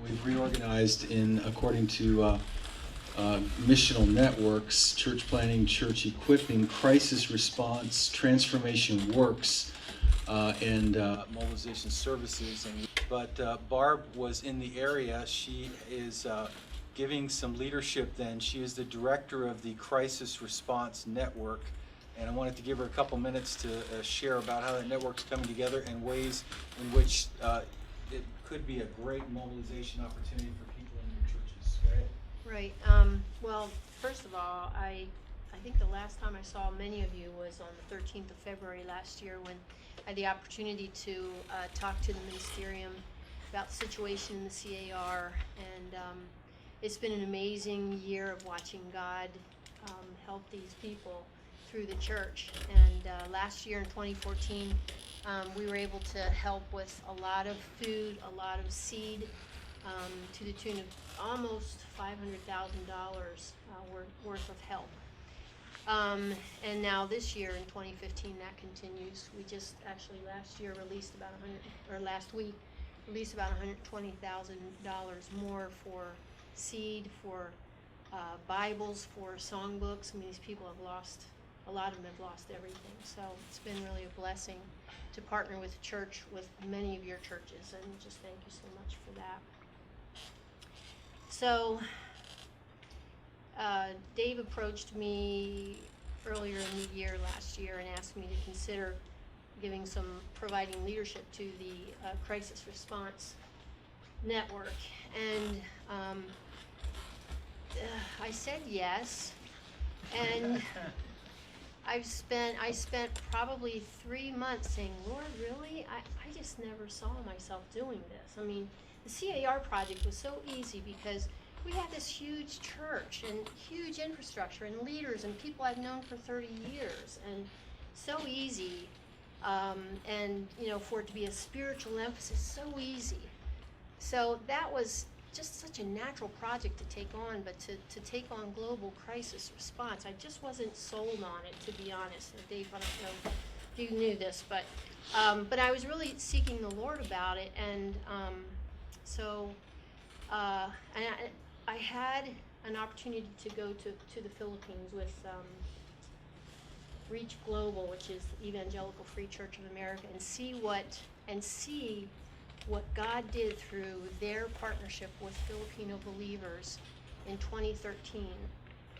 we've reorganized in according to missional networks: church planning, church equipping, crisis response, transformation works, and mobilization services. But Barb was in the area. She is giving some leadership then. She is the director of the Crisis Response Network. And I wanted to give her a couple minutes to share about how that network's coming together and ways in which it could be a great mobilization opportunity for people in your churches. Go ahead. Right. Well, first of all, I think the last time I saw many of you was on the 13th of February last year, when I had the opportunity to talk to the ministerium about the situation in the CAR, and it's been an amazing year of watching God help these people through the church. And last year in 2014, we were able to help with a lot of food, a lot of seed, to the tune of almost $500,000 worth of help. And now this year in 2015, that continues. We just actually last week released about $120,000 more for seed, for Bibles, for songbooks. I mean, these people a lot of them have lost everything. So it's been really a blessing to partner with the church, with many of your churches, and just thank you so much for that. So Dave approached me earlier in the year last year and asked me to consider providing leadership to the Crisis Response Network, and I said yes, and I spent probably 3 months saying, Lord, really? I just never saw myself doing this. I mean, the CAR project was so easy because we had this huge church and huge infrastructure and leaders and people I've known for 30 years, and so easy. And for it to be a spiritual emphasis, so easy. So that was just such a natural project to take on, but to take on global crisis response, I just wasn't sold on it, to be honest. And Dave, I don't know if you knew this, but I was really seeking the Lord about it, and I had an opportunity to go to the Philippines with Reach Global, which is the Evangelical Free Church of America, and see what God did through their partnership with Filipino believers in 2013.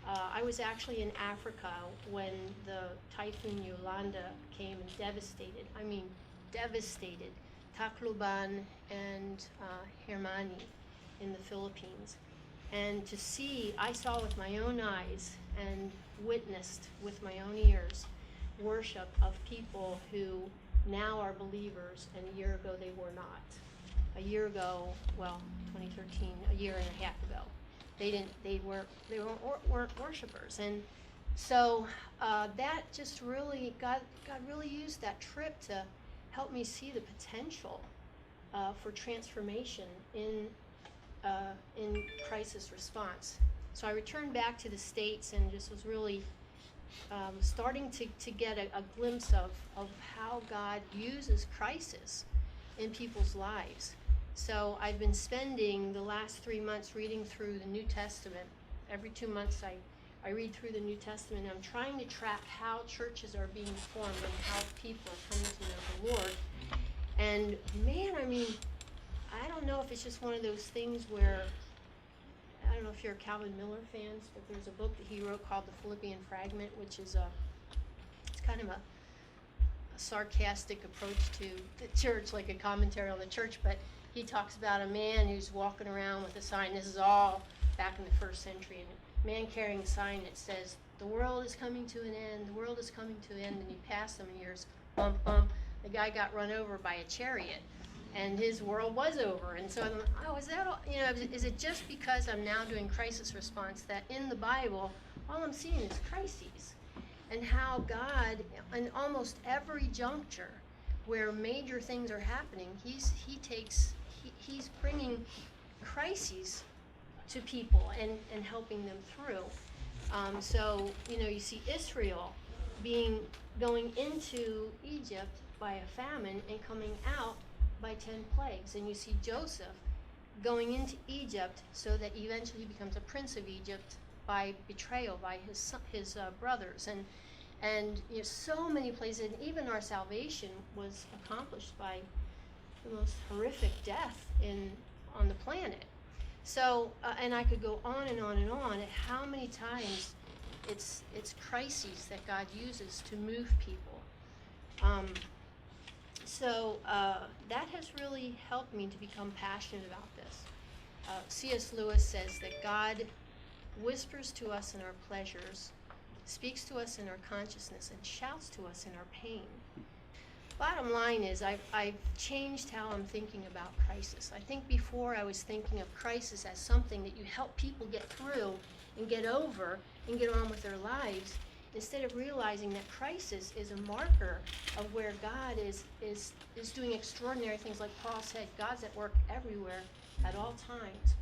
I was actually in Africa when the Typhoon Yolanda came and devastated Tacloban and Hermani in the Philippines. And I saw with my own eyes and witnessed with my own ears worship of people who now are believers, and a year ago they were not. A year ago, 2013, a year and a half ago, they weren't worshipers. And so that just really, God really used that trip to help me see the potential for transformation in crisis response. So I returned back to the States and just was really starting to get a glimpse of how God uses crisis in people's lives. So I've been spending the last 3 months reading through the New Testament. Every 2 months I read through the New Testament, and I'm trying to track how churches are being formed and how people are coming to know the Lord. And man, I mean, I don't know if it's just one of those things where, I don't know if you're Calvin Miller fans, but there's a book that he wrote called The Philippian Fragment, which is it's kind of a sarcastic approach to the church, like a commentary on the church, but he talks about a man who's walking around with a sign. This is all back in the 1st century, and a man carrying a sign that says, "The world is coming to an end, the world is coming to an end," and he passed them and he hears, bump, bump. The guy got run over by a chariot, and his world was over. And so I'm like, is that all? Is it just because I'm now doing crisis response that in the Bible, all I'm seeing is crises? And how God, in almost every juncture where major things are happening, he's bringing crises to people and helping them through. So you see Israel going into Egypt by a famine and coming out by 10 plagues, and you see Joseph going into Egypt so that eventually he becomes a prince of Egypt by betrayal by his brothers, and you know, so many places, and even our salvation was accomplished by the most horrific death on the planet. So, and I could go on and on and on at how many times it's crises that God uses to move people. That has really helped me to become passionate about this. C.S. Lewis says that God whispers to us in our pleasures, speaks to us in our consciousness, and shouts to us in our pain. Bottom line is I've changed how I'm thinking about crisis. I think before I was thinking of crisis as something that you help people get through and get over and get on with their lives, instead of realizing that crisis is a marker of where God is doing extraordinary things. Like Paul said, God's at work everywhere at all times.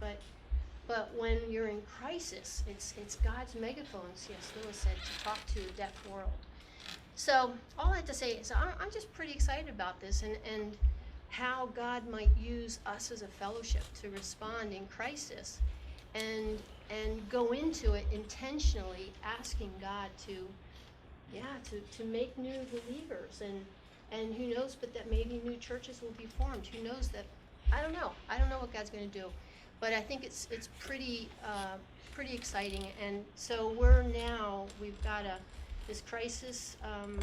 But when you're in crisis, it's God's megaphone, C.S. Lewis said, to talk to a deaf world. So all I have to say is I'm just pretty excited about this and how God might use us as a fellowship to respond in crisis and go into it intentionally asking God to make new believers, and who knows but that maybe new churches will be formed. Who knows that? I don't know what God's going to do, but I think it's pretty exciting. And so we've got this crisis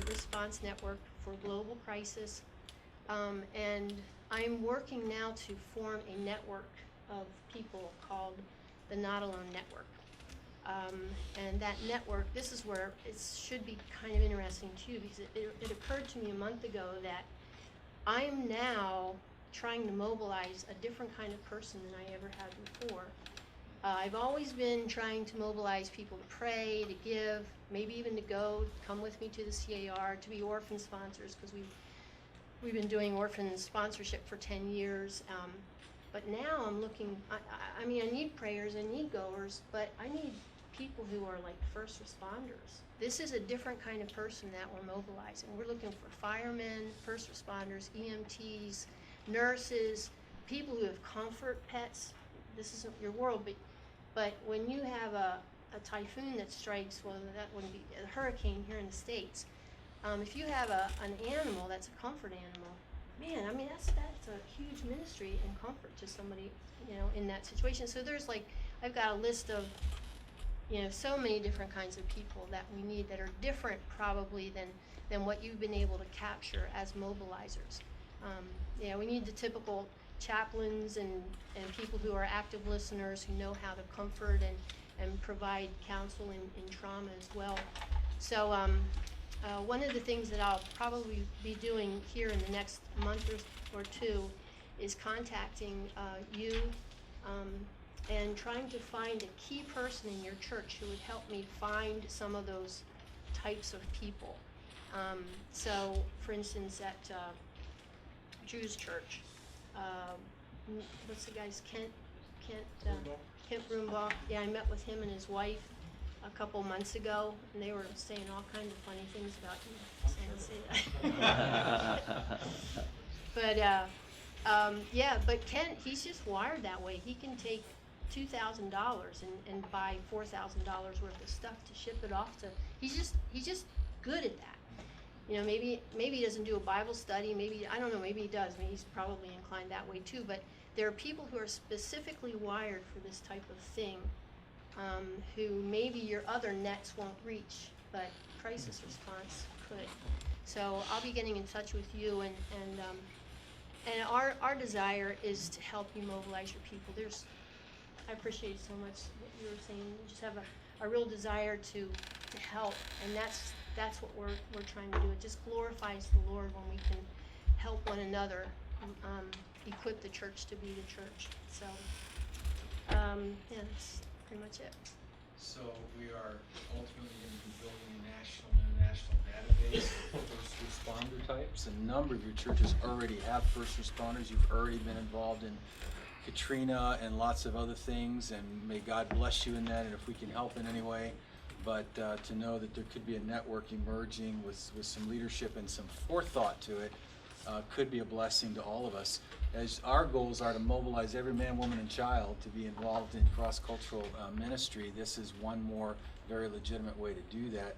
response network for global crisis, and I'm working now to form a network of people called the Not Alone Network. And that network, this is where it should be kind of interesting too, because it occurred to me a month ago that I'm now trying to mobilize a different kind of person than I ever had before. I've always been trying to mobilize people to pray, to give, maybe even to come with me to the CAR, to be orphan sponsors, because we've been doing orphan sponsorship for 10 years. But now I'm looking, I mean, I need prayers, I need goers, but I need people who are like first responders. This is a different kind of person that we're mobilizing. We're looking for firemen, first responders, EMTs, nurses, people who have comfort pets. This isn't your world, but when you have a typhoon that strikes, well, that wouldn't be a hurricane here in the States. If you have an animal that's a comfort animal, man, I mean, that's a huge ministry and comfort to somebody, you know, in that situation. So there's I've got a list of, you know, so many different kinds of people that we need that are different probably than what you've been able to capture as mobilizers. Yeah, we need the typical chaplains and people who are active listeners who know how to comfort and provide counsel in trauma as well. So one of the things that I'll probably be doing here in the next month or two is contacting you and trying to find a key person in your church who would help me find some of those types of people. So, for instance, at Drew's church, what's the guy's, Kent Broombaugh. Yeah, I met with him and his wife a couple months ago, and they were saying all kinds of funny things about you. So I didn't say that. But but Kent, he's just wired that way. He can take $2,000 and buy $4,000 worth of stuff to ship it off to. He's just good at that. You know, maybe he doesn't do a Bible study. Maybe, I don't know. Maybe he does. Maybe he's probably inclined that way too. But there are people who are specifically wired for this type of thing, who maybe your other nets won't reach, but crisis response could. So I'll be getting in touch with you, and our desire is to help you mobilize your people. I appreciate so much what you were saying. You just have a real desire to help, and that's what we're trying to do. It just glorifies the Lord when we can help one another, equip the church to be the church. So yeah, that's pretty much it. So we are ultimately going to be building a national and international database of first responder types. A number of your churches already have first responders. You've already been involved in Katrina and lots of other things, and may God bless you in that, and if we can help in any way. But to know that there could be a network emerging with some leadership and some forethought to it could be a blessing to all of us. As our goals are to mobilize every man, woman, and child to be involved in cross-cultural ministry, this is one more very legitimate way to do that.